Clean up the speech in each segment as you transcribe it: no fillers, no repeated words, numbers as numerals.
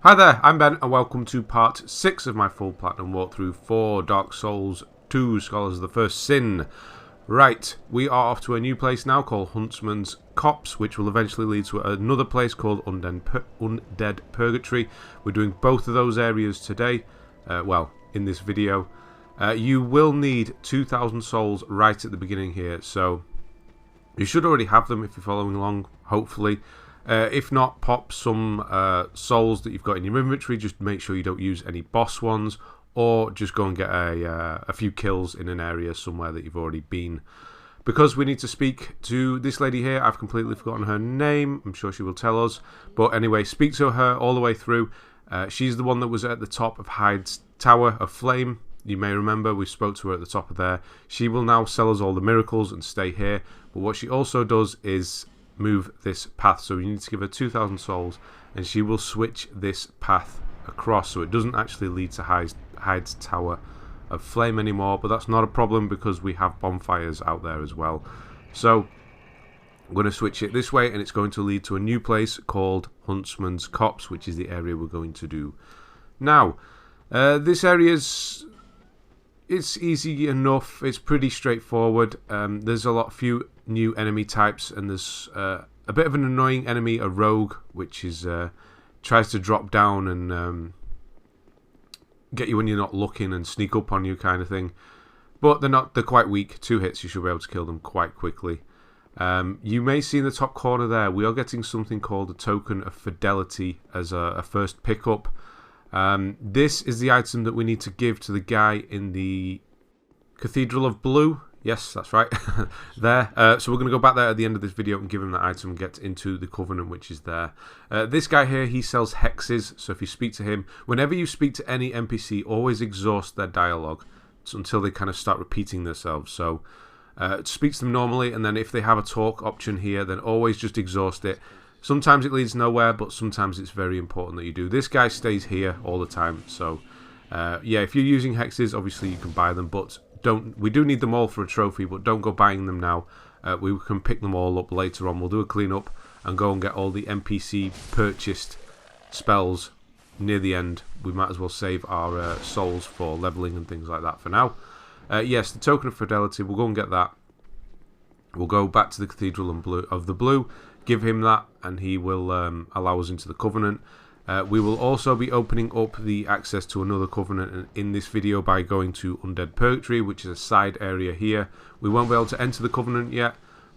Hi there, I'm Ben and welcome to part 6 of my full platinum walkthrough for Dark Souls 2 Scholars of the First Sin. Right, we are off to a new place now called Huntsman's Copse, which will eventually lead to another place called Undead Purgatory. We're doing both of those areas today, in this video. You will need 2,000 souls right at the beginning here, so you should already have them if you're following along, hopefully. If not, pop some souls that you've got in your inventory. Just make sure you don't use any boss ones, or just go and get a few kills in an area somewhere that you've already been. Because we need to speak to this lady here, I've completely forgotten her name. I'm sure she will tell us. But anyway, speak to her all the way through. She's the one that was at the top of Hyde's Tower of Flame. You may remember we spoke to her at the top of there. She will now sell us all the miracles and stay here. But what she also does is move this path, so you need to give her 2,000 souls and she will switch this path across, so it doesn't actually lead to Hyde's Tower of Flame anymore, but that's not a problem because we have bonfires out there as well. So I'm going to switch it this way and it's going to lead to a new place called Huntsman's Copse, which is the area we're going to do now. This area's it's easy enough, it's pretty straightforward. There's few new enemy types, and there's a bit of an annoying enemy, a rogue, which is tries to drop down and get you when you're not looking and sneak up on you kind of thing. But they're quite weak. 2 hits you should be able to kill them quite quickly. You may see in the top corner there, we are getting something called a Token of Fidelity as a first pickup. This is the item that we need to give to the guy in the Cathedral of Blue. Yes, that's right. There. So we're going to go back there at the end of this video and give him that item and get into the Covenant, which is there. This guy here, he sells hexes. So if you speak to him, whenever you speak to any NPC, always exhaust their dialogue until they kind of start repeating themselves. So speak to them normally, and then if they have a talk option here, then always just exhaust it. Sometimes it leads nowhere, but sometimes it's very important that you do. This guy stays here all the time. So yeah, if you're using hexes, obviously you can buy them, but we do need them all for a trophy, but don't go buying them now. We can pick them all up later on. We'll do a cleanup and go and get all the NPC purchased spells near the end. We might as well save our souls for leveling and things like that for now. Yes, the Token of Fidelity, we'll go and get that. We'll go back to the Cathedral of the Blue, give him that, and he will allow us into the Covenant. We will also be opening up the access to another Covenant in this video by going to Undead Purgatory, which is a side area here. We won't be able to enter the Covenant yet,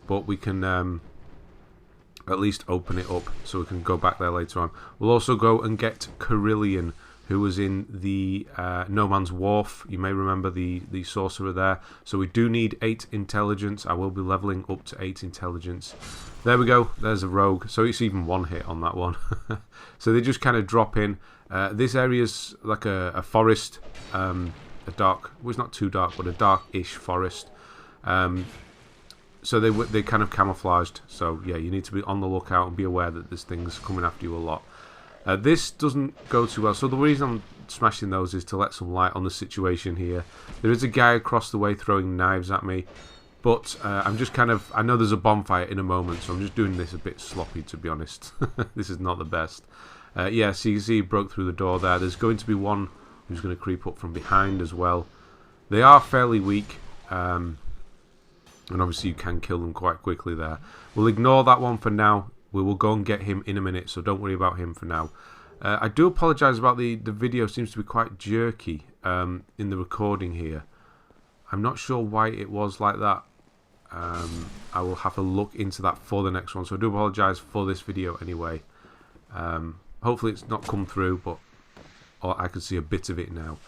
but we can at least open it up so we can go back there later on. We'll also go and get Carillion, who was in the No Man's Wharf. You may remember the sorcerer there. So we do need 8 intelligence. I will be leveling up to 8 intelligence. There we go. There's a rogue. So it's even 1 hit on that one. So they just kind of drop in. This area's like a forest, a dark. Well, it's not too dark, but a dark-ish forest. So they kind of camouflaged. So yeah, you need to be on the lookout and be aware that there's things coming after you a lot. This doesn't go too well, so the reason I'm smashing those is to let some light on the situation here. There is a guy across the way throwing knives at me, but I'm just I know there's a bonfire in a moment, so I'm just doing this a bit sloppy, to be honest. This is not the best. Yeah, so you can see he broke through the door there. There's going to be one who's going to creep up from behind as well. They are fairly weak, and obviously you can kill them quite quickly there. We'll ignore that one for now. We will go and get him in a minute, so don't worry about him for now. I do apologise about the video. Seems to be quite jerky in the recording here. I'm not sure why it was like that. I will have to look into that for the next one, so I do apologise for this video anyway. Hopefully it's not come through, but I can see a bit of it now.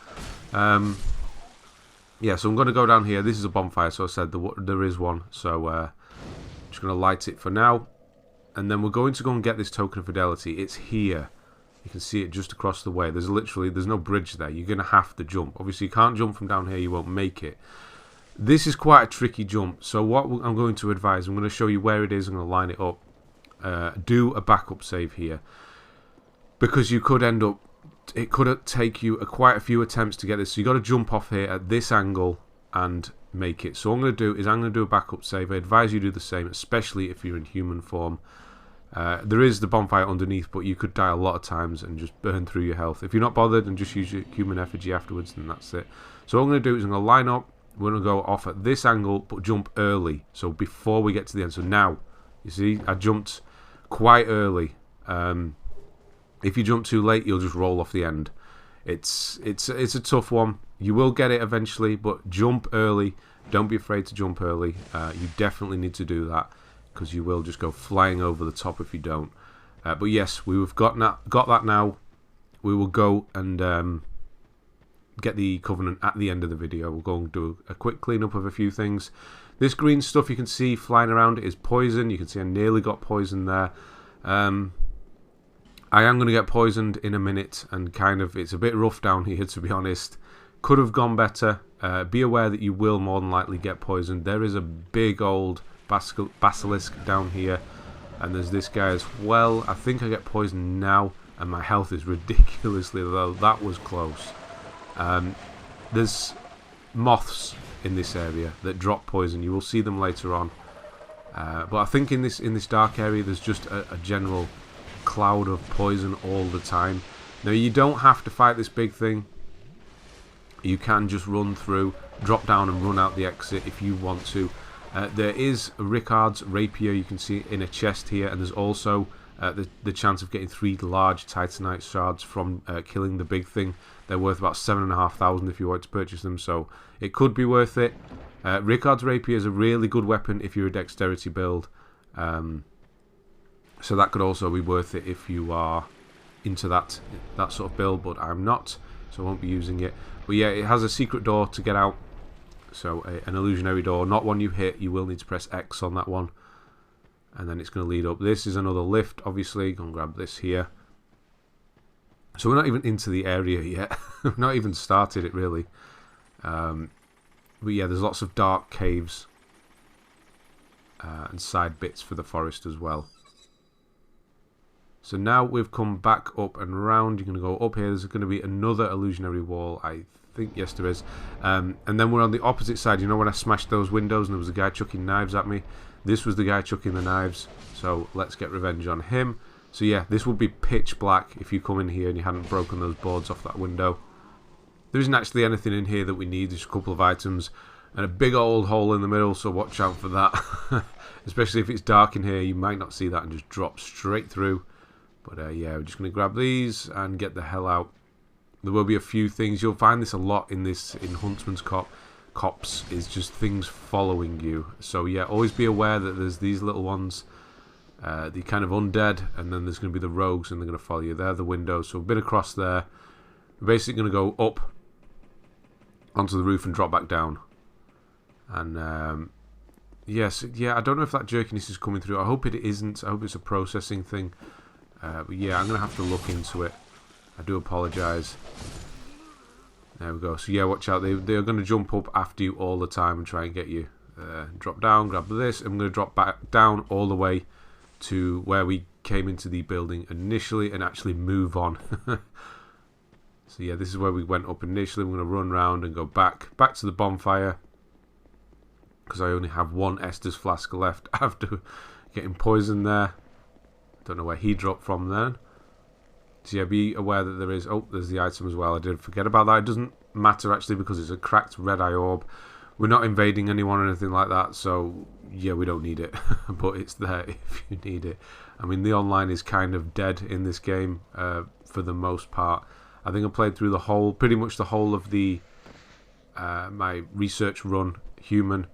Yeah, so I'm going to go down here. This is a bonfire, so I said there is one, so I'm just going to light it for now. And then we're going to go and get this Token of Fidelity. It's here. You can see it just across the way. There's no bridge there. You're going to have to jump. Obviously, you can't jump from down here. You won't make it. This is quite a tricky jump. So what I'm going to advise, I'm going to show you where it is. I'm going to line it up. Do a backup save here. Because you could end up... It could take you quite a few attempts to get this. So you've got to jump off here at this angle and make it. So what I'm going to do is I'm going to do a backup save. I advise you do the same, especially if you're in human form. There is the bonfire underneath, but you could die a lot of times and just burn through your health. If you're not bothered and just use your human effigy afterwards, then that's it. So what I'm going to do is I'm going to line up. We're going to go off at this angle, but jump early. So before we get to the end. So now, you see, I jumped quite early. If you jump too late, you'll just roll off the end. It's a tough one. You will get it eventually, but jump early. Don't be afraid to jump early. You definitely need to do that, because you will just go flying over the top if you don't. But yes, we've got that now. We will go and get the Covenant at the end of the video. We'll go and do a quick cleanup of a few things. This green stuff you can see flying around is poison. You can see I nearly got poisoned there. I am going to get poisoned in a minute, and kind of it's a bit rough down here, to be honest. Could have gone better. Be aware that you will more than likely get poisoned. There is a big old basilisk down here, and there's this guy as well. I think I get poisoned now, and my health is ridiculously low. That was close. There's moths in this area that drop poison. You will see them later on. But I think in this dark area, there's just a general cloud of poison all the time. Now, you don't have to fight this big thing. You can just run through, drop down and run out the exit if you want to. There is Ricard's Rapier you can see in a chest here, and there's also the chance of getting 3 large Titanite shards from killing the big thing. They're worth about 7,500 if you want to purchase them, so it could be worth it. Ricard's Rapier is a really good weapon if you're a dexterity build, so that could also be worth it if you are into that sort of build, but I'm not, so I won't be using it. But yeah, it has a secret door to get out, so an illusionary door, not one you hit. You will need to press X on that one, and then it's going to lead up. This is another lift, obviously. Go and grab this here. So we're not even into the area yet. We've not even started it, really. But yeah, there's lots of dark caves and side bits for the forest as well. So now we've come back up and around. You're going to go up here. There's going to be another illusionary wall, I think. Yes, there is. And then we're on the opposite side. You know when I smashed those windows and there was a guy chucking knives at me? This was the guy chucking the knives. So let's get revenge on him. So yeah, this would be pitch black if you come in here and you hadn't broken those boards off that window. There isn't actually anything in here that we need. There's a couple of items and a big old hole in the middle, so watch out for that. Especially if it's dark in here, you might not see that and just drop straight through. But yeah, we're just going to grab these and get the hell out. There will be a few things. You'll find this a lot in Huntsman's Copse, is just things following you. So yeah, always be aware that there's these little ones, the kind of undead, and then there's going to be the rogues, and they're going to follow you. They're the windows. So we've been across there. We're basically going to go up onto the roof and drop back down. And yes, yeah, I don't know if that jerkiness is coming through. I hope it isn't. I hope it's a processing thing. But yeah, I'm going to have to look into it. I do apologise. There we go. So yeah, watch out. They're going to jump up after you all the time and try and get you. Drop down, grab this. I'm going to drop back down all the way to where we came into the building initially and actually move on. So yeah, this is where we went up initially. We're going to run around and go back to the bonfire, because I only have one Estus flask left after getting poisoned there. Don't know where he dropped from then. So yeah, be aware that there is... Oh, there's the item as well. I did forget about that. It doesn't matter actually, because it's a cracked Red Eye Orb. We're not invading anyone or anything like that, so yeah, we don't need it. But it's there if you need it. I mean, the online is kind of dead in this game for the most part. I think I played through pretty much the whole of the my research run human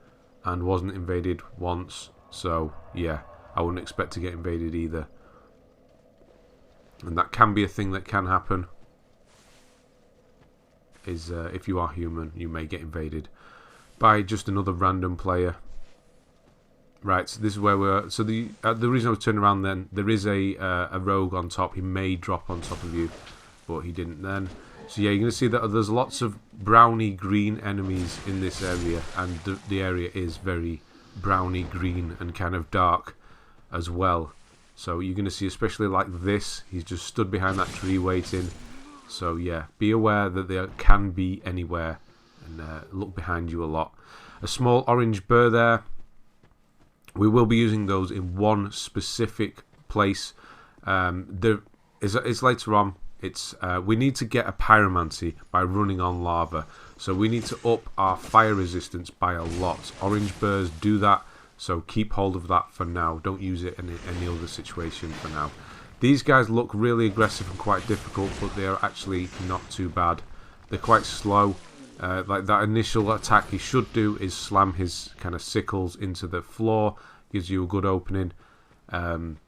and wasn't invaded once. So yeah, I wouldn't expect to get invaded either. And that can be a thing that can happen, is if you are human, you may get invaded by just another random player. Right, so this is where we're... So the reason I was turning around then, there is a rogue on top. He may drop on top of you, but he didn't then. So yeah, you're going to see that there's lots of browny green enemies in this area, and the area is very browny green and kind of dark as well. So you're going to see, especially like this, he's just stood behind that tree waiting. So yeah, be aware that they can be anywhere, and look behind you a lot. A small orange burr there. We will be using those in one specific place. It's later on. It's we need to get a Pyromancy by running on lava. So we need to up our fire resistance by a lot. Orange Burrs do that, so keep hold of that for now. Don't use it in any other situation for now. These guys look really aggressive and quite difficult, but they are actually not too bad. They're quite slow. Like that initial attack he should do is slam his kind of sickles into the floor. Gives you a good opening. And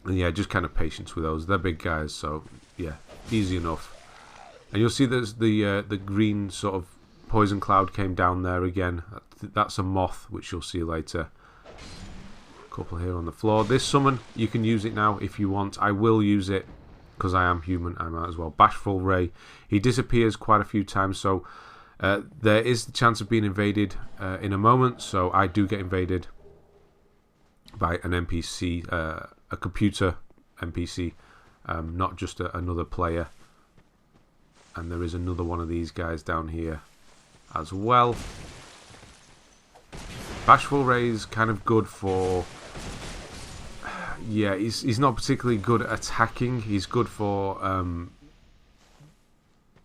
yeah, just kind of patience with those. They're big guys, so yeah, easy enough. And you'll see there's the green sort of poison cloud came down there again. That's a moth, which you'll see later. A couple here on the floor. This summon, you can use it now if you want. I will use it because I am human. I might as well. Bashful Ray. He disappears quite a few times, so there is the chance of being invaded in a moment. So I do get invaded by an NPC, a computer NPC, not just another player. And there is another one of these guys down here as well. Bashful Ray's kind of good for... Yeah, he's not particularly good at attacking. He's good for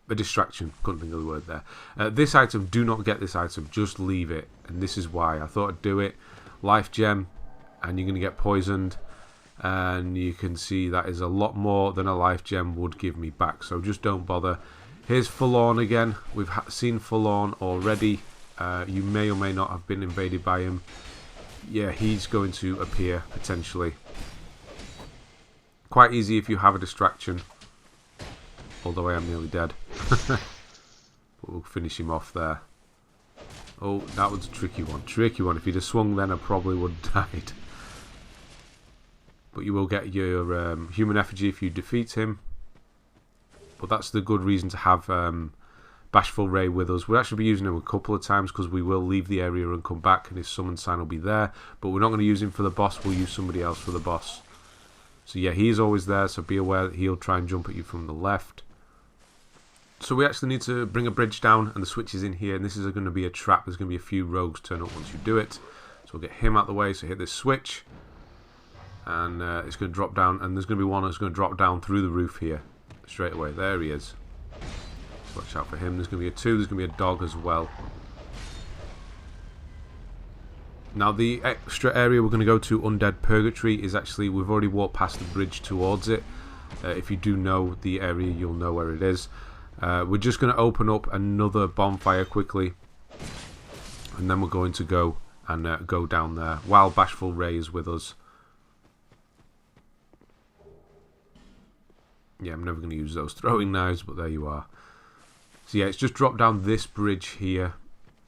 a distraction. Couldn't think of the word there. This item, do not get this item. Just leave it. And this is why. I thought I'd do it. Lifegem, and you're going to get poisoned. And you can see that is a lot more than a Lifegem would give me back. So just don't bother. Here's Forlorn again. We've seen Forlorn already. You may or may not have been invaded by him. Yeah, he's going to appear potentially. Quite easy if you have a distraction. Although I am nearly dead. But we'll finish him off there. Oh, that was a tricky one. Tricky one. If he'd have swung then I probably would have died. But you will get your human effigy if you defeat him. But that's the good reason to have Bashful Ray with us. We'll actually be using him a couple of times because we will leave the area and come back and his summon sign will be there. But we're not going to use him for the boss. We'll use somebody else for the boss. So yeah, he's always there. So be aware that he'll try and jump at you from the left. So we actually need to bring a bridge down and the switch is in here. And this is going to be a trap. There's going to be a few rogues turn up once you do it. So we'll get him out of the way. So hit this switch. And it's going to drop down. And there's going to be one that's going to drop down through the roof here. Straight away. There he is. Watch out for him. There's going to be a 2. There's going to be a dog as well. Now the extra area we're going to go to, Undead Purgatory, is actually, we've already walked past the bridge towards it. If you do know the area, you'll know where it is. We're just going to open up another bonfire quickly. And then we're going to go and go down there while Bashful Ray is with us. Yeah, I'm never going to use those throwing knives, but there you are. So yeah, it's just dropped down this bridge here.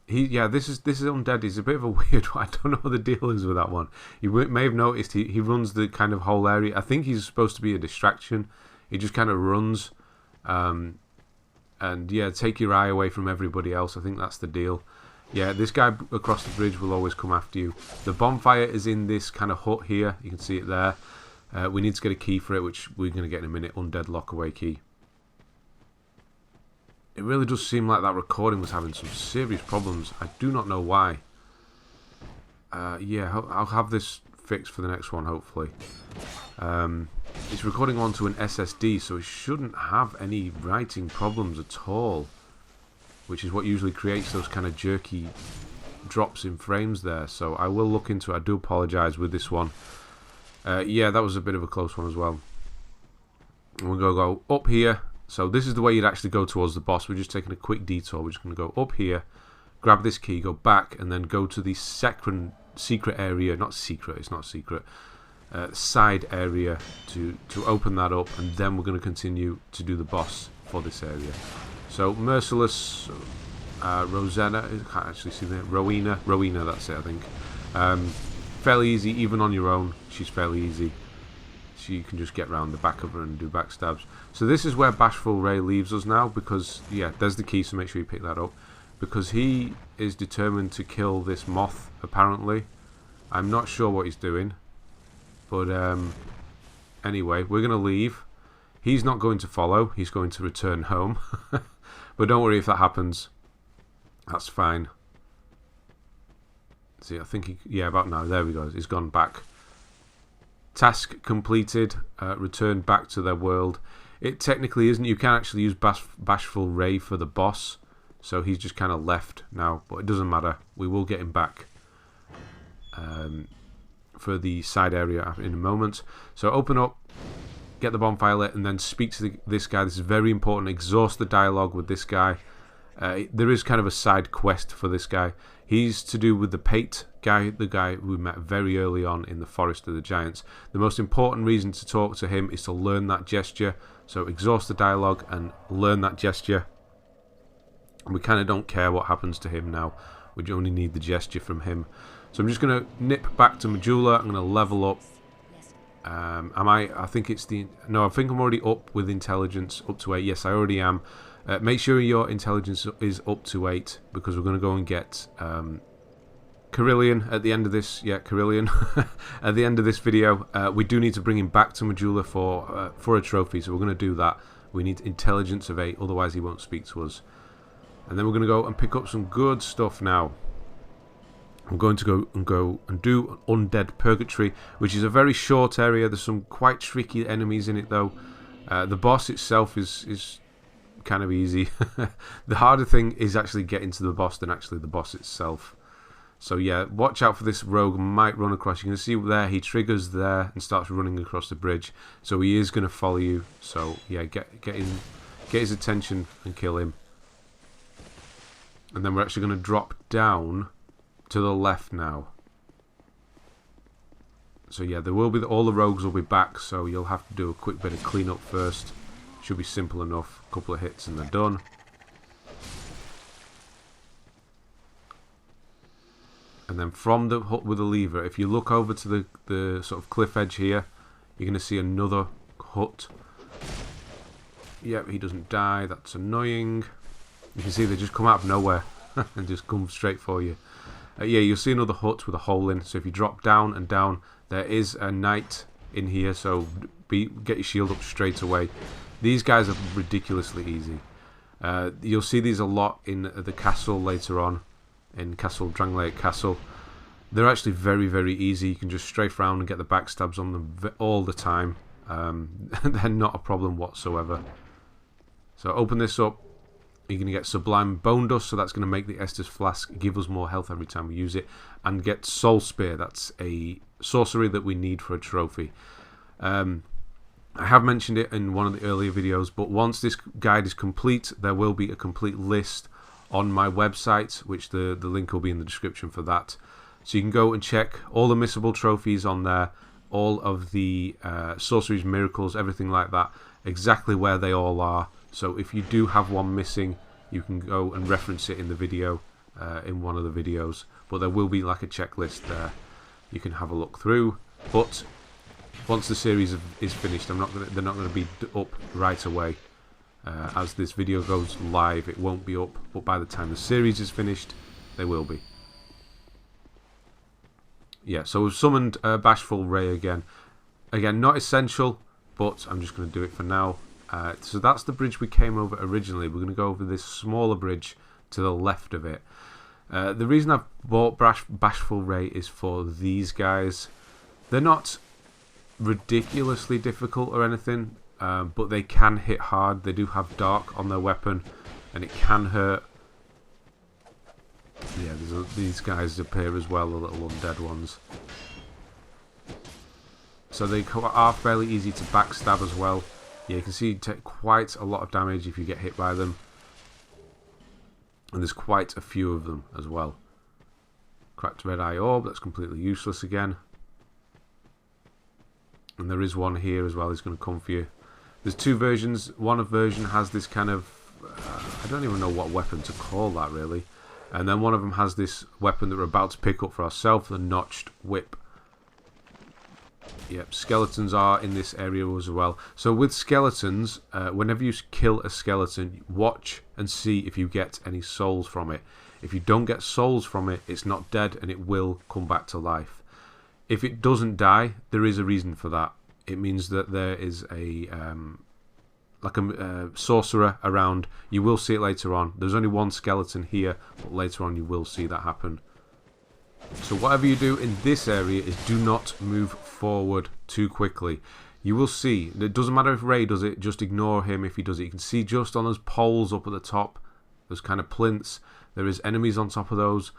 This is Undead. He's a bit of a weird one. I don't know what the deal is with that one. You may have noticed he runs the kind of whole area. I think he's supposed to be a distraction. He just kind of runs. And yeah, take your eye away from everybody else. I think that's the deal. Yeah, this guy across the bridge will always come after you. The bonfire is in this kind of hut here. You can see it there. We need to get a key for it, which we're going to get in a minute. Undead Lockaway Key. It really does seem like that recording was having some serious problems. I do not know why. Yeah, I'll have this fixed for the next one, hopefully. It's recording onto an SSD, so it shouldn't have any writing problems at all. Which is what usually creates those kind of jerky drops in frames there. So I will look into it. I do apologise with this one. Yeah, that was a bit of a close one as well. We're going to go up here. So this is the way you'd actually go towards the boss. We're just taking a quick detour. We're just going to go up here, grab this key, go back, and then go to the secret area. Not secret, it's not secret. Side area to open that up, and then we're going to continue to do the boss for this area. So Merciless Rosanna, I can't actually see that. Rowena, that's it, I think. Fairly easy, even on your own. She's fairly easy. So you can just get round the back of her and do backstabs. So this is where Bashful Ray leaves us now, because, yeah, there's the key, so make sure you pick that up. Because he is determined to kill this moth, apparently. I'm not sure what he's doing. But, anyway, we're going to leave. He's not going to follow. He's going to return home. But don't worry if that happens. That's fine. See, I think he... Yeah, about now. There we go. He's gone back Task completed. Return back to their world. It technically isn't. You can actually use Bashful Ray for the boss. So he's just kind of left now. But it doesn't matter. We will get him back for the side area in a moment. So open up. Get the bonfire lit and then speak to this guy. This is very important. Exhaust the dialogue with this guy. There is kind of a side quest for this guy. He's to do with the Pate guy, the guy we met very early on in the Forest of the Giants. The most important reason to talk to him is to learn that gesture. So exhaust the dialogue and learn that gesture. We kind of don't care what happens to him now. We only need the gesture from him. So I'm just going to nip back to Majula. I'm going to level up. I think it's the... No, I think I'm already up with intelligence up to 8. Yes, I already am. Make sure your intelligence is up to 8 because we're going to go and get Carillion at the end of this. Yeah, Carillion at the end of this video. We do need to bring him back to Majula for a trophy, so we're going to do that. We need intelligence of 8, otherwise he won't speak to us. And then we're going to go and pick up some good stuff now. I'm going to go and do Undead Purgatory, which is a very short area. There's some quite tricky enemies in it, though. The boss itself is kind of easy. The harder thing is actually getting to the boss than actually the boss itself. So yeah, watch out for this rogue. Might run across. You can see there he triggers there and starts running across the bridge. So he is going to follow you. So yeah, get his attention and kill him. And then we're actually going to drop down to the left now. So yeah, there will be all the rogues will be back, so you'll have to do a quick bit of cleanup first. Should be simple enough. A couple of hits and they're done. And then from the hut with the lever, if you look over to the sort of cliff edge here, you're going to see another hut. Yep, he doesn't die. That's annoying. You can see they just come out of nowhere and just come straight for you. Yeah, you'll see another hut with a hole in. So if you drop down and down, there is a knight in here. So get your shield up straight away. These guys are ridiculously easy. You'll see these a lot in the castle later on. In Drangleic Castle. They're actually very, very easy. You can just strafe around and get the backstabs on them all the time. They're not a problem whatsoever. So open this up. You're going to get Sublime Bone Dust, so that's going to make the Estus Flask give us more health every time we use it. And get Soul Spear, that's a sorcery that we need for a trophy. I have mentioned it in one of the earlier videos, but once this guide is complete, there will be a complete list on my website, which the link will be in the description for that. So you can go and check all the missable trophies on there, all of the sorceries, miracles, everything like that, exactly where they all are. So if you do have one missing, you can go and reference it in the video, in one of the videos. But there will be like a checklist there you can have a look through. But once the series is finished, they're not going to be up right away. As this video goes live, it won't be up, but by the time the series is finished, they will be. Yeah, so we've summoned Bashful Ray again. Again, not essential, but I'm just going to do it for now. So that's the bridge we came over originally. We're going to go over this smaller bridge to the left of it. The reason I've bought Bashful Ray is for these guys. They're not ridiculously difficult or anything, but they can hit hard. They do have dark on their weapon, and it can hurt. Yeah, these guys appear as well, the little undead ones. So they are fairly easy to backstab as well. Yeah, you can see you take quite a lot of damage if you get hit by them. And there's quite a few of them as well. Cracked Red Eye Orb, that's completely useless again. And there is one here as well, he's going to come for you. There's two versions. One version has this kind of... I don't even know what weapon to call that really. And then one of them has this weapon that we're about to pick up for ourselves, the Notched Whip. Yep, skeletons are in this area as well. So with skeletons, whenever you kill a skeleton, watch and see if you get any souls from it. If you don't get souls from it, it's not dead and it will come back to life. If it doesn't die, there is a reason for that. It means that there is a sorcerer around. You will see it later on. There's only one skeleton here, but later on you will see that happen. So whatever you do in this area is do not move forward too quickly. You will see, it doesn't matter if Ray does it, just ignore him if he does it. You can see just on those poles up at the top, those kind of plinths, there is enemies on top of those.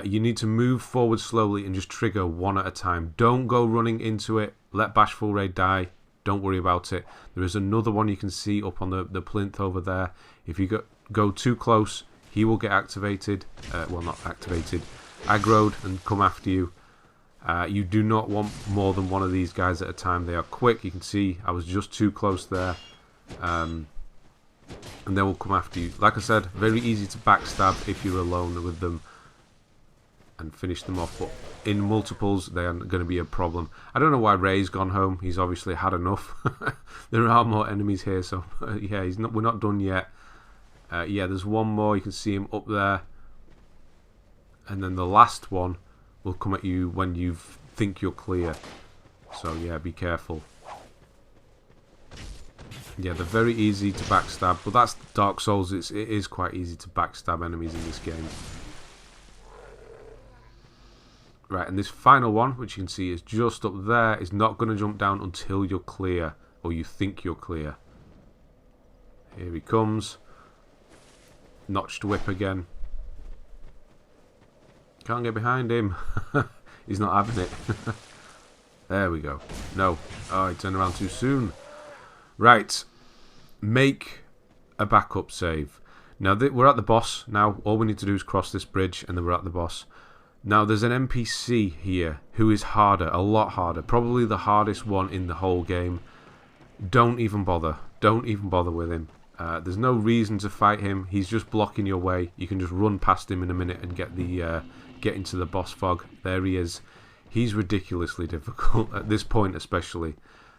You need to move forward slowly and just trigger one at a time. Don't go running into it. Let Bashful Ray die. Don't worry about it. There is another one you can see up on the plinth over there. If you go too close, he will get activated. Well, not activated. Aggroed and come after you. You do not want more than one of these guys at a time. They are quick. You can see I was just too close there. And they will come after you. Like I said, very easy to backstab if you're alone with them and finish them off, but in multiples they are going to be a problem. I don't know why Ray's gone home. He's obviously had enough. There are more enemies here, so yeah, we're not done yet. Yeah, there's one more. You can see him up there, and then the last one will come at you when you think you're clear. So yeah, be careful. Yeah, they're very easy to backstab, but that's Dark Souls. It is quite easy to backstab enemies in this game. Right, and this final one, which you can see is just up there, is not going to jump down until you're clear, or you think you're clear. Here he comes. Notched whip again. Can't get behind him. He's not having it. There we go. No. Oh, he turned around too soon. Right. Make a backup save. Now, we're at the boss. Now, all we need to do is cross this bridge, and then we're at the boss. Now, there's an NPC here who is harder, a lot harder. Probably the hardest one in the whole game. Don't even bother. Don't even bother with him. There's no reason to fight him. He's just blocking your way. You can just run past him in a minute and get into the boss fog. There he is. He's ridiculously difficult at this point especially.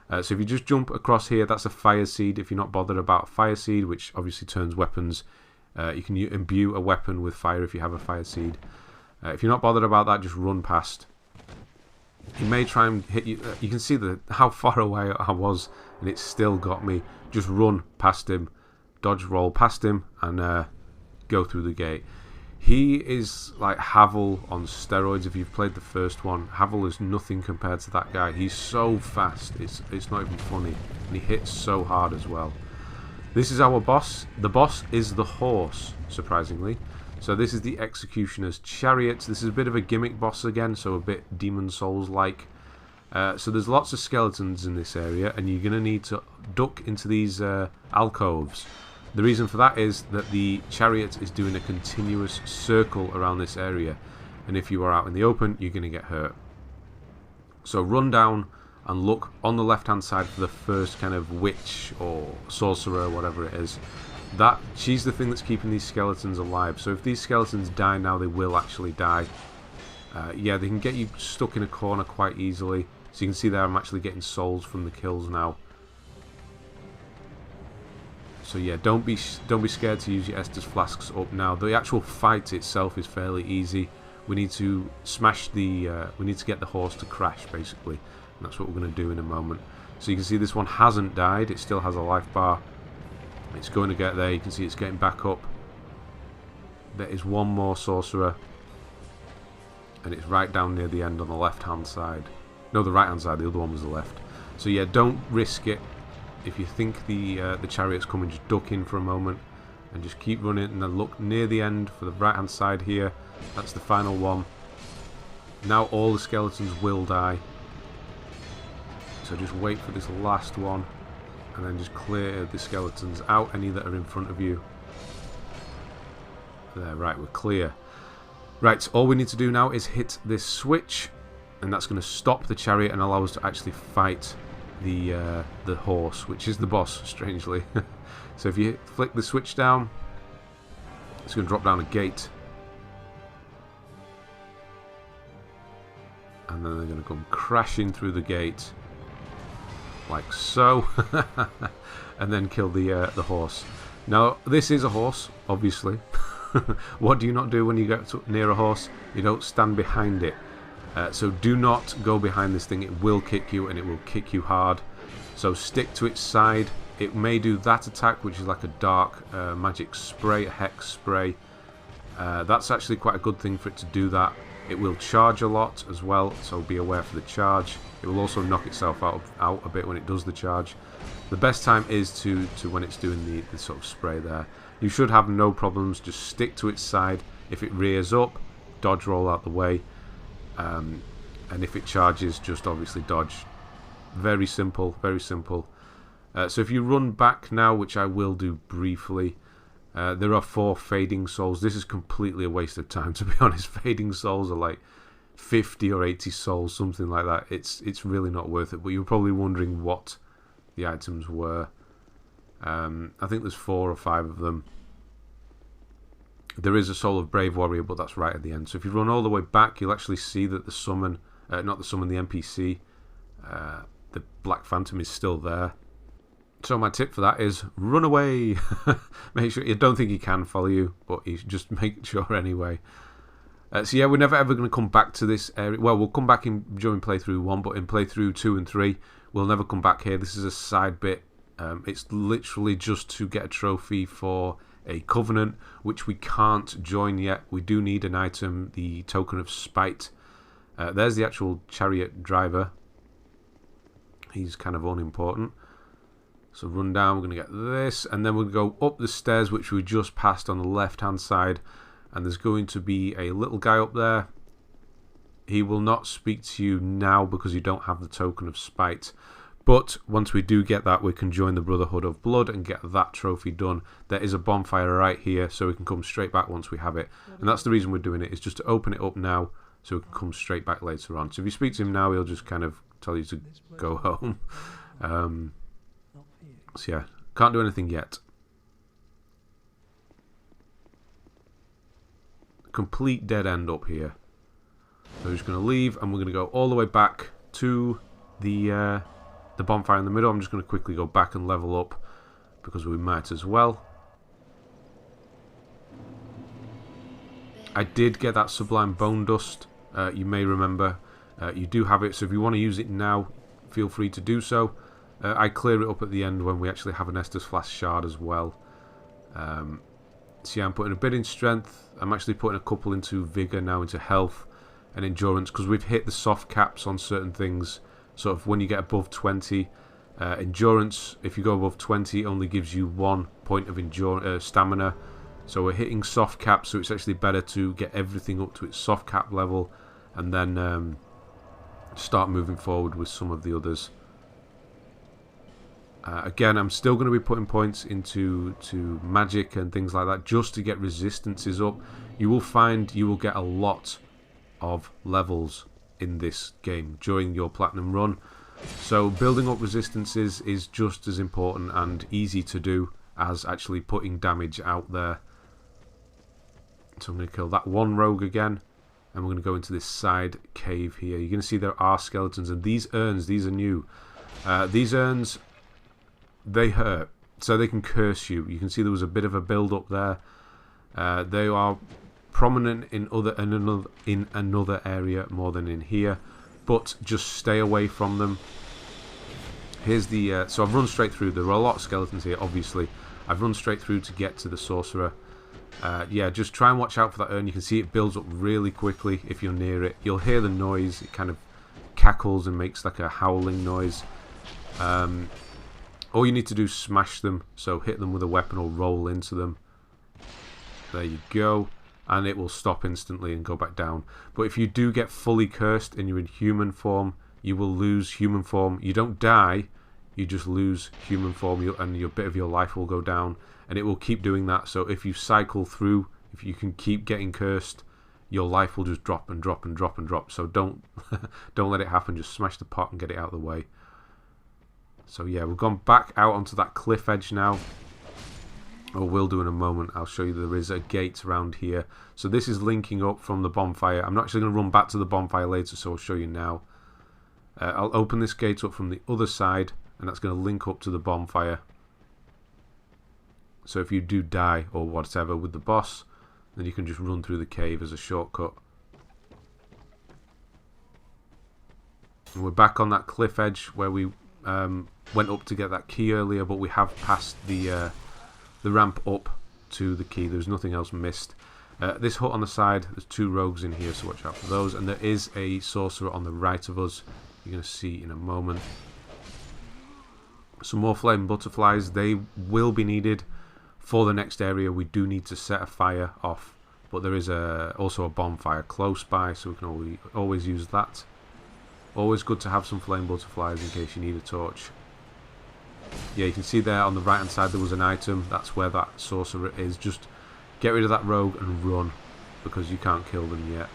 So if you just jump across here, that's a fire seed. If you're not bothered about fire seed, which obviously turns weapons, you can imbue a weapon with fire if you have a fire seed. If you're not bothered about that, just run past. He may try and hit you. You can see how far away I was, and it still got me. Just run past him, dodge roll past him, and go through the gate. He is like Havel on steroids. If you've played the first one, Havel is nothing compared to that guy. He's so fast, it's not even funny, and he hits so hard as well. This is our boss. The boss is the horse, surprisingly. So this is the Executioner's Chariot. This is a bit of a gimmick boss again, so a bit Demon Souls-like. So there's lots of skeletons in this area, and you're going to need to duck into these alcoves. The reason for that is that the Chariot is doing a continuous circle around this area, and if you are out in the open, you're going to get hurt. So run down and look on the left-hand side for the first kind of witch or sorcerer, whatever it is. She's the thing that's keeping these skeletons alive. So if these skeletons die now, they will actually die. Yeah, they can get you stuck in a corner quite easily. So you can see there I'm actually getting souls from the kills now. So yeah, don't be scared to use your Estus flasks up now. The actual fight itself is fairly easy. We need to smash the we need to get the horse to crash basically. And that's what we're going to do in a moment. So you can see this one hasn't died. It still has a life bar. It's going to get there. You can see it's getting back up. There is one more sorcerer, and it's right down near the end on the left hand side. No, the right hand side. The other one was the left. So yeah, don't risk it. If you think the chariot's coming, just duck in for a moment and just keep running, and then look near the end for the right hand side here. That's the final one. Now all the skeletons will die, so just wait for this last one. And then just clear the skeletons out, any that are in front of you. There, right, we're clear. Right, all we need to do now is hit this switch, and that's going to stop the chariot and allow us to actually fight the horse, which is the boss, strangely. So if you flick the switch down, it's going to drop down a gate. And then they're going to come crashing through the gate. Like so. And then kill the horse. Now, this is a horse, obviously. What do you not do when you get near a horse? You don't stand behind it. So do not go behind this thing. It will kick you, and it will kick you hard. So stick to its side. It may do that attack, which is like a dark magic spray, a hex spray. That's actually quite a good thing for it to do that. It will charge a lot as well, so be aware for the charge. It will also knock itself out a bit when it does the charge. The best time is to when it's doing the sort of spray there. You should have no problems, just stick to its side. If it rears up, dodge roll out the way. And if it charges, just obviously dodge. Very simple, very simple. So if you run back now, which I will do briefly, there are 4 Fading Souls. This is completely a waste of time, to be honest. Fading Souls are like 50 or 80 souls, something like that. It's really not worth it, but you're probably wondering what the items were. I think there's 4 or 5 of them. There is a Soul of Brave Warrior, but that's right at the end. So if you run all the way back, you'll actually see that the summon, not the summon, the NPC, the Black Phantom is still there. So my tip for that is run away. Make sure you don't think he can follow you, but you just make sure anyway. So yeah, we're never ever going to come back to this area. Well, we'll come back during playthrough 1, but in playthrough 2 and 3, we'll never come back here. This is a side bit. It's literally just to get a trophy for a Covenant, which we can't join yet. We do need an item, the Token of Spite. There's the actual Chariot driver. He's kind of unimportant. So run down, we're going to get this, and then we'll go up the stairs, which we just passed on the left-hand side, and there's going to be a little guy up there. He will not speak to you now because you don't have the Token of Spite, but once we do get that, we can join the Brotherhood of Blood and get that trophy done. There is a bonfire right here, so we can come straight back once we have it, and that's the reason we're doing it, is just to open it up now, so we can come straight back later on. So if you speak to him now, he'll just kind of tell you to go home. So yeah, can't do anything yet. Complete dead end up here. So we're just going to leave, and we're going to go all the way back to the bonfire in the middle. I'm just going to quickly go back and level up because we might as well. I did get that Sublime Bone Dust. You may remember. You do have it, so if you want to use it now, feel free to do so. I clear it up at the end when we actually have an Estus Flask shard as well. So yeah, I'm putting a bit in strength. I'm actually putting a couple into vigor now, into health and endurance, because we've hit the soft caps on certain things. Sort of when you get above 20, endurance, if you go above 20, only gives you 1 point of stamina. So we're hitting soft caps, so it's actually better to get everything up to its soft cap level and then start moving forward with some of the others. Again, I'm still going to be putting points into magic and things like that just to get resistances up. You will find you will get a lot of levels in this game during your platinum run. So building up resistances is just as important and easy to do as actually putting damage out there. So I'm going to kill that one rogue again. And we're going to go into this side cave here. You're going to see there are skeletons. And these urns, these are new. These urns, they hurt, so they can curse you. You can see there was a bit of a build up there. They are prominent in another area more than in here, but just stay away from them. Here's the so I've run straight through. There are a lot of skeletons here, obviously. I've run straight through to get to the sorcerer. Yeah, just try and watch out for that urn. You can see it builds up really quickly if you're near it. You'll hear the noise. It kind of cackles and makes like a howling noise. All you need to do is smash them, so hit them with a weapon or roll into them. There you go, and it will stop instantly and go back down. But if you do get fully cursed and you're in human form, you will lose human form. You don't die, you just lose human form, and your bit of your life will go down, and it will keep doing that. So if you cycle through, if you can keep getting cursed, your life will just drop and drop and drop and drop. So don't don't let it happen. Just smash the pot and get it out of the way. So yeah, we've gone back out onto that cliff edge now. Or we'll do in a moment. I'll show you there is a gate around here. So this is linking up from the bonfire. I'm not actually going to run back to the bonfire later, so I'll show you now. I'll open this gate up from the other side, and that's going to link up to the bonfire. So if you do die or whatever with the boss, then you can just run through the cave as a shortcut. And we're back on that cliff edge where we went up to get that key earlier, but we have passed the ramp up to the key. There's nothing else missed. This hut on the side, there's 2 rogues in here, so watch out for those. And there is a sorcerer on the right of us. You're going to see in a moment. Some more flame butterflies. They will be needed for the next area. We do need to set a fire off, but there is also a bonfire close by, so we can always use that. Always good to have some flame butterflies in case you need a torch. Yeah, you can see there on the right hand side there was an item. That's where that sorcerer is. Just get rid of that rogue and run, because you can't kill them yet.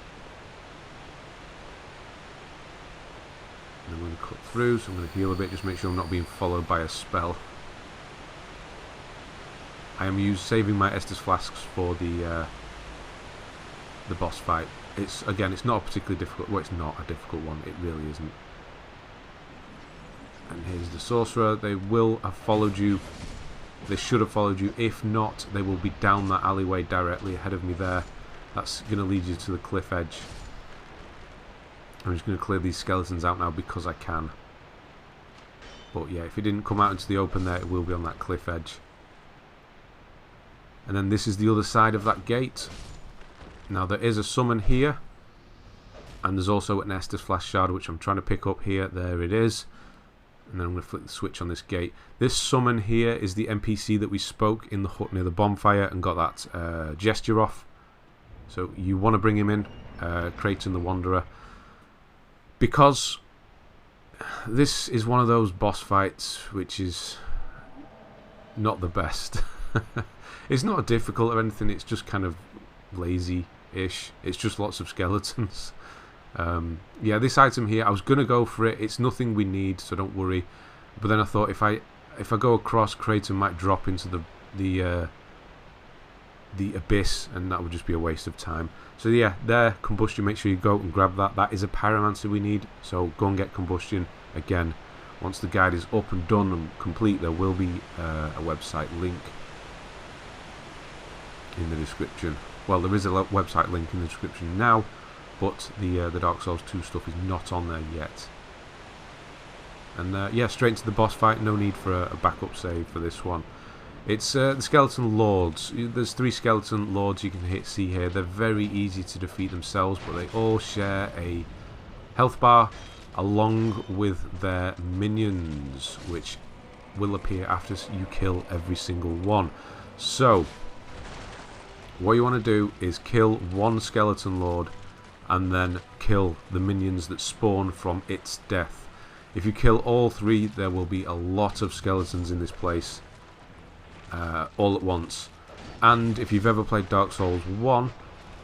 And I'm going to cut through, so I'm going to heal a bit, just make sure I'm not being followed by a spell. I am saving my Estus flasks for the boss fight. It's not a particularly difficult. Well, it's not a difficult one. It really isn't. And here's the sorcerer. They will have followed you. They should have followed you. If not, they will be down that alleyway directly ahead of me there. That's going to lead you to the cliff edge. I'm just going to clear these skeletons out now because I can. But yeah, if it didn't come out into the open there, it will be on that cliff edge. And then this is the other side of that gate. Now there is a summon here. And there's also an Estus flash shard, which I'm trying to pick up here. There it is. And then I'm going to flip the switch on this gate. This summon here is the NPC that we spoke in the hut near the bonfire and got that gesture off. So you want to bring him in, Creighton the Wanderer. Because this is one of those boss fights which is not the best. It's not difficult or anything, it's just kind of lazy-ish. It's just lots of skeletons. Yeah, this item here, I was going to go for it. It's nothing we need, so don't worry. But then I thought if I go across, Creighton might drop into the abyss, and that would just be a waste of time. So yeah, there, Combustion, make sure you go and grab that. That is a Pyromancy we need, so go and get Combustion. Again, once the guide is up and done and complete, there will be a website link in the description. Well, there is a website link in the description now, but the Dark Souls 2 stuff is not on there yet. And yeah, straight into the boss fight. No need for a backup save for this one. It's the Skeleton Lords. There's 3 Skeleton Lords you can see here. They're very easy to defeat themselves, but they all share a health bar along with their minions, which will appear after you kill every single one. So what you want to do is kill 1 Skeleton Lord and then kill the minions that spawn from its death. If you kill all 3, there will be a lot of skeletons in this place all at once. And if you've ever played Dark Souls 1,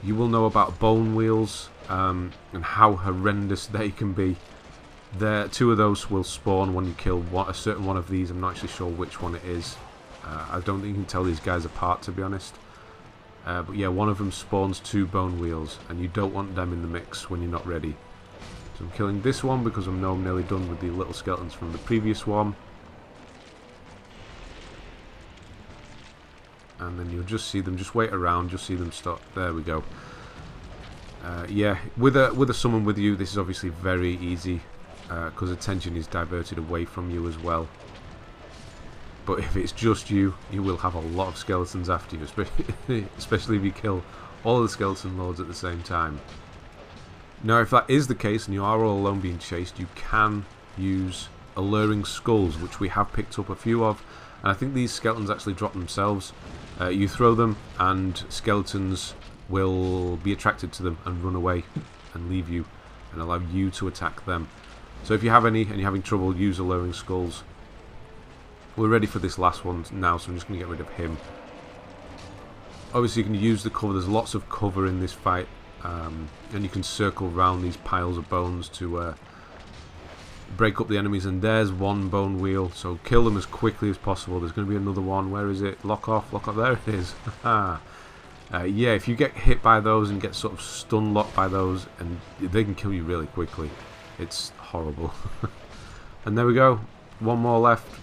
you will know about bone wheels and how horrendous they can be. 2 of those will spawn when you kill a certain one of these. I'm not actually sure which one it is. I don't think you can tell these guys apart, to be honest. But yeah, one of them spawns 2 bone wheels, and you don't want them in the mix when you're not ready. So I'm killing this one because I know I'm nearly done with the little skeletons from the previous one. And then you'll just see them, just wait around, just see them stop. There we go. Yeah, with a summon with you, this is obviously very easy because attention is diverted away from you as well. But if it's just you, you will have a lot of skeletons after you, especially if you kill all the Skeleton Lords at the same time. Now, if that is the case and you are all alone being chased, you can use Alluring Skulls, which we have picked up a few of. And I think these skeletons actually drop themselves. You throw them and skeletons will be attracted to them and run away and leave you and allow you to attack them. So if you have any and you're having trouble, use Alluring Skulls. We're ready for this last one now, so I'm just going to get rid of him. Obviously you can use the cover, there's lots of cover in this fight, and you can circle around these piles of bones to break up the enemies. And there's 1 bone wheel, so kill them as quickly as possible. There's going to be another one. Where is it? Lock off, there it is. Yeah, if you get hit by those and get sort of stun locked by those, and they can kill you really quickly. It's horrible. And there we go, 1 more left.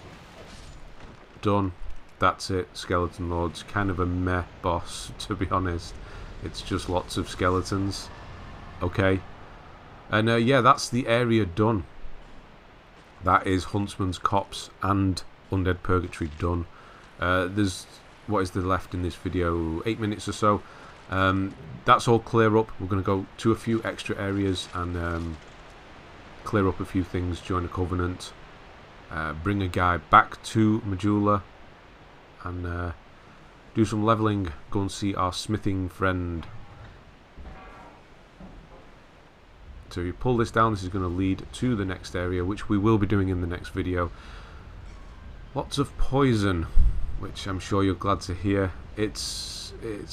Done. That's it. Skeleton Lords. Kind of a meh boss, to be honest. It's just lots of skeletons. Okay. And yeah, that's the area done. That is Huntsman's Copse and Undead Purgatory done. There's, what is there left in this video? 8 minutes or so. That's all clear up. We're going to go to a few extra areas and clear up a few things, join a covenant, bring a guy back to Majula, and do some leveling, go and see our smithing friend. So if you pull this down, this is going to lead to the next area, which we will be doing in the next video. Lots of poison, which I'm sure you're glad to hear. It's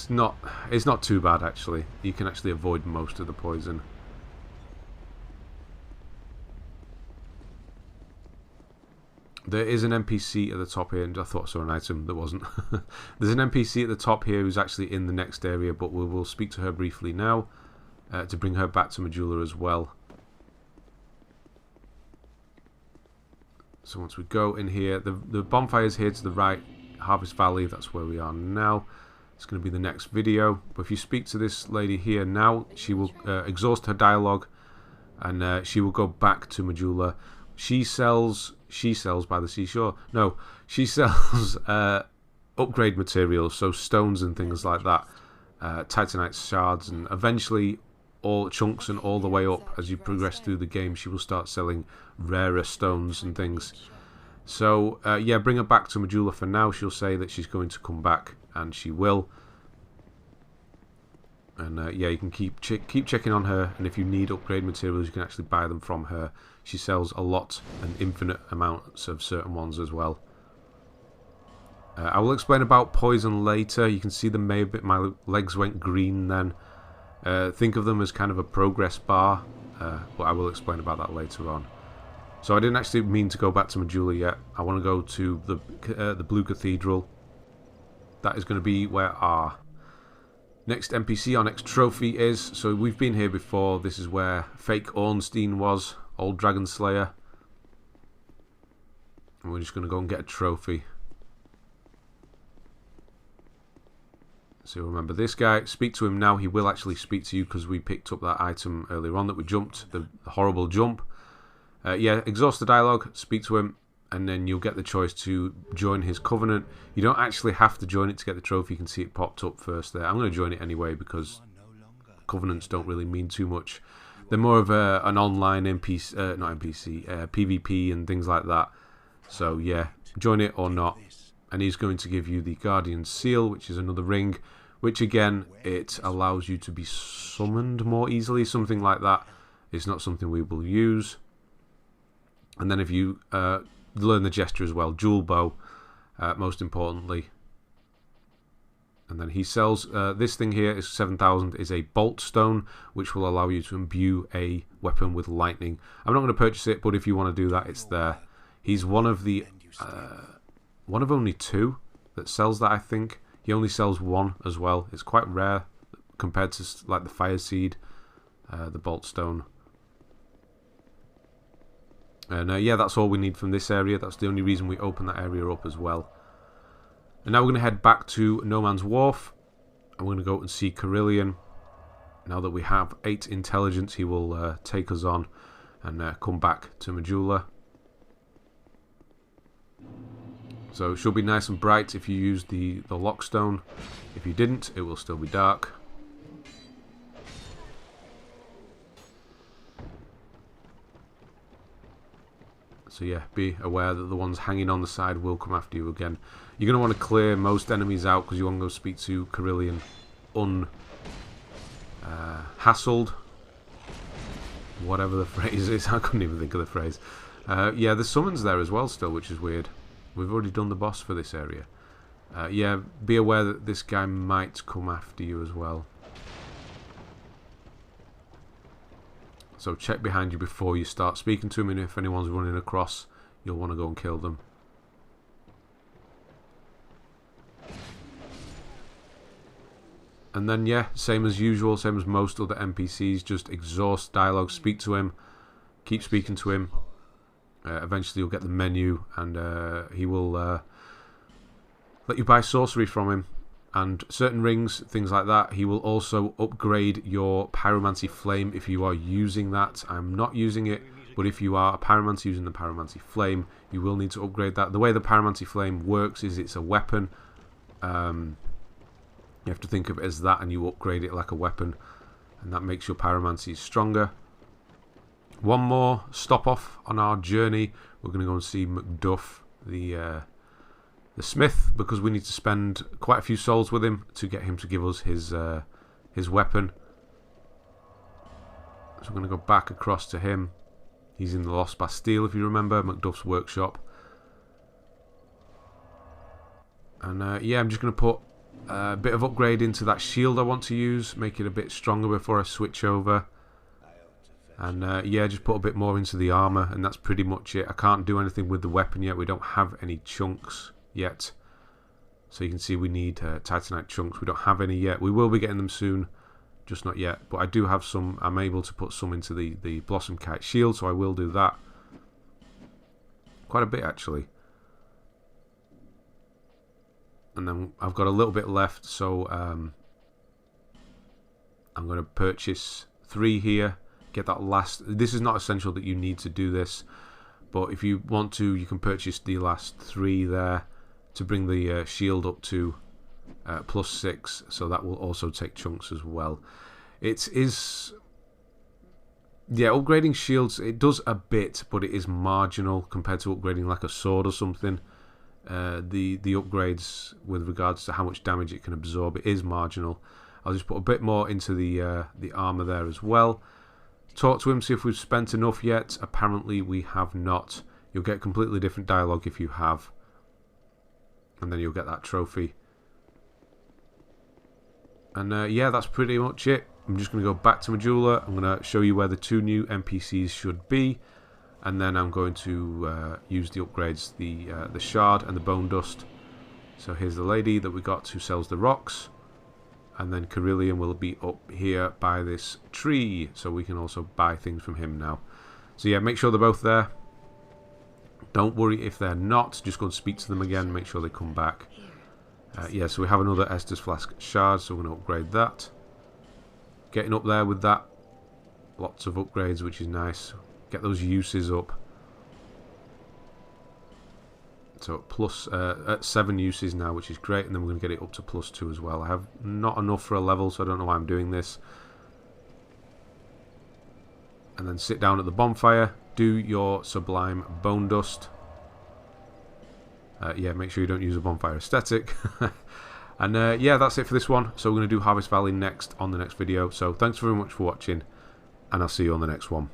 not too bad actually. You can actually avoid most of the poison. There is an NPC at the top here, and I thought I saw an item that wasn't. There's an NPC at the top here who's actually in the next area, but we will speak to her briefly now to bring her back to Majula as well. So once we go in here, the bonfire's here to the right, Harvest Valley, that's where we are now. It's going to be the next video. But if you speak to this lady here now, she will exhaust her dialogue, and she will go back to Majula. She sells by the seashore. No, she sells upgrade materials, so stones and things like that, Titanite shards, and eventually all chunks and all the way up as you progress through the game. She will start selling rarer stones and things. So yeah, bring her back to Majula for now. She'll say that she's going to come back, and she will. And yeah, you can keep checking on her, and if you need upgrade materials, you can actually buy them from her. She sells a lot and infinite amounts of certain ones as well. I will explain about poison later. You can see them maybe my legs went green then. Think of them as kind of a progress bar, but I will explain about that later on. So I didn't actually mean to go back to Majula yet. I want to go to the Blue Cathedral. That is going to be where our next NPC, our next trophy is. So we've been here before. This is where fake Ornstein was, old Dragon Slayer. And we're just going to go and get a trophy. So remember this guy, speak to him now. He will actually speak to you because we picked up that item earlier on that we jumped, the horrible jump. Yeah, exhaust the dialogue, speak to him, and then you'll get the choice to join his covenant. You don't actually have to join it to get the trophy. You can see it popped up first there. I'm going to join it anyway because covenants don't really mean too much. They're more of an online NPC, not NPC, PvP and things like that. So yeah, join it or not. And he's going to give you the Guardian Seal, which is another ring, which again, it allows you to be summoned more easily, something like that. It's not something we will use. And then if you learn the gesture as well, Dual Bow, most importantly. And then he sells, this thing here is 7,000, is a Bolt Stone, which will allow you to imbue a weapon with lightning. I'm not going to purchase it, but if you want to do that, it's there. He's one of the... one of only two that sells that, I think. He only sells one as well. It's quite rare compared to like the Fire Seed, the Bolt Stone. And yeah, that's all we need from this area. That's the only reason we open that area up as well. And now we're going to head back to No Man's Wharf. And we're going to go and see Carillion. Now that we have 8 intelligence, he will take us on and come back to Majula. So it should be nice and bright if you use the Lockstone. If you didn't, it will still be dark. So yeah, be aware that the ones hanging on the side will come after you again. You're going to want to clear most enemies out because you want to go speak to Carillion hassled. Whatever the phrase is, I couldn't even think of the phrase. Yeah, there's summons there as well still, which is weird. We've already done the boss for this area. Yeah, be aware that this guy might come after you as well. So check behind you before you start speaking to him, and if anyone's running across, you'll want to go and kill them. And then yeah, same as usual, same as most other NPCs, just exhaust dialogue, speak to him, keep speaking to him. Eventually you'll get the menu, and he will let you buy sorcery from him and certain rings, things like that. He will also upgrade your Pyromancy Flame if you are using that. I'm not using it, but if you are a Pyromancer using the Pyromancy Flame, you will need to upgrade that. The way the Pyromancy Flame works is it's a weapon. You have to think of it as that, and you upgrade it like a weapon, and that makes your Pyromancy stronger. One more stop off on our journey. We're going to go and see Macduff, the smith, because we need to spend quite a few souls with him to get him to give us his weapon. So we're going to go back across to him. He's in the Lost Bastille, if you remember, Macduff's workshop. And yeah, I'm just going to put a bit of upgrade into that shield I want to use, make it a bit stronger before I switch over. And yeah, just put a bit more into the armor, and that's pretty much it. I can't do anything with the weapon yet. We don't have any chunks yet. So you can see we need Titanite chunks. We don't have any yet. We will be getting them soon, just not yet. But I do have some. I'm able to put some into the Blossom Kite shield, so I will do that. Quite a bit, actually. And then I've got a little bit left, so I'm going to purchase 3 here. Get that last. This is not essential that you need to do this, but if you want to, you can purchase the last 3 there to bring the shield up to +6. So that will also take chunks as well. It is, yeah, upgrading shields. It does a bit, but it is marginal compared to upgrading like a sword or something. The upgrades with regards to how much damage it can absorb, it is marginal. I'll just put a bit more into the armor there as well. Talk to him, see if we've spent enough yet. Apparently we have not. You'll get completely different dialogue if you have, and then you'll get that trophy. And yeah, that's pretty much it. I'm just going to go back to my jeweler. I'm going to show you where the 2 new NPCs should be, and then I'm going to use the upgrades, the shard and the bone dust. So here's the lady that we got who sells the rocks. And then Carillion will be up here by this tree, so we can also buy things from him now. So yeah, make sure they're both there. Don't worry if they're not. Just go and speak to them again, make sure they come back. Yeah, so we have another Estus Flask shard, so we're going to upgrade that. Getting up there with that. Lots of upgrades, which is nice. Get those uses up. So plus at 7 uses now, which is great, and then we're going to get it up to +2 as well. I have not enough for a level, so I don't know why I'm doing this. And then sit down at the bonfire, do your Sublime Bone Dust. Yeah, make sure you don't use a bonfire aesthetic. And yeah, that's it for this one. So we're going to do Harvest Valley next on the next video. So thanks very much for watching, and I'll see you on the next one.